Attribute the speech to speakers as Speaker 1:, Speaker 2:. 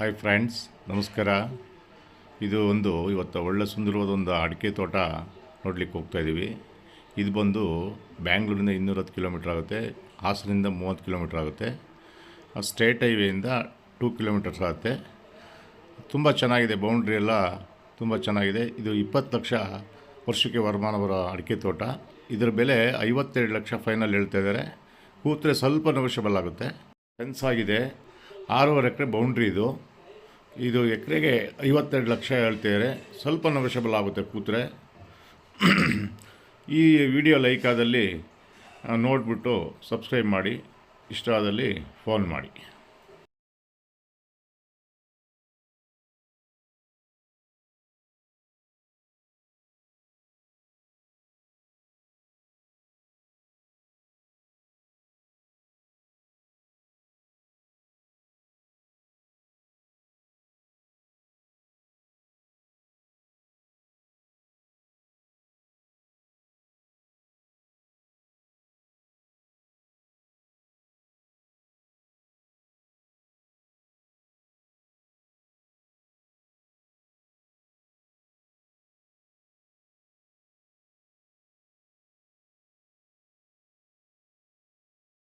Speaker 1: Hi friends, ನಮಸ್ಕಾರ. ಇದು ಇವತ್ತು ಒಳ್ಳೆ ಸುಂದರವಾದ ಒಂದು ಅಡಿಕೆ ತೋಟ ನೋಡಲಿಕ್ಕೆ ಹೋಗ್ತಾಯಿದ್ದೀವಿ. ಇದು ಬಂದು ಬ್ಯಾಂಗ್ಳೂರಿಂದ 210 ಕಿಲೋಮೀಟ್ರ್ ಆಗುತ್ತೆ, ಹಾಸನಿಂದ 30 ಕಿಲೋಮೀಟ್ರ್ ಆಗುತ್ತೆ. ಸ್ಟೇಟ್ ಹೈವೇಯಿಂದ 2 ಕಿಲೋಮೀಟರ್ಸ್ ಆಗುತ್ತೆ. ತುಂಬ ಚೆನ್ನಾಗಿದೆ, ಬೌಂಡ್ರಿ ಎಲ್ಲ ತುಂಬ ಚೆನ್ನಾಗಿದೆ. ಇದು 20 ಲಕ್ಷ ವರ್ಷಕ್ಕೆ ವರಮಾನ ಬರೋ ಅಡಿಕೆ ತೋಟ. ಇದರ ಬೆಲೆ 52 ಲಕ್ಷ ಫೈನಲ್ ಹೇಳ್ತಾಯಿದ್ದಾರೆ. ಕೂತ್ರೆ ಸ್ವಲ್ಪ ನೆಗೋಷಿಯಬಲ್ ಆಗುತ್ತೆ. ಫೆನ್ಸ್ ಆಗಿದೆ. 6.5 ಎಕರೆ ಬೌಂಡ್ರಿ ಇದು ಎಕರೆಗೆ 52 ಲಕ್ಷ ಹೇಳ್ತಿದ್ದಾರೆ. ಸ್ವಲ್ಪ ನೆಗೋಷಿಯಬಲ್ ಆಗುತ್ತೆ ಕೂತ್ರೆ. ಈ ವಿಡಿಯೋ ಲೈಕ್ ಆದಲ್ಲಿ ನೋಡಿಬಿಟ್ಟು ಸಬ್ಸ್ಕ್ರೈಬ್ ಮಾಡಿ, ಇಷ್ಟ ಆದಲ್ಲಿ ಫೋನ್ ಮಾಡಿ.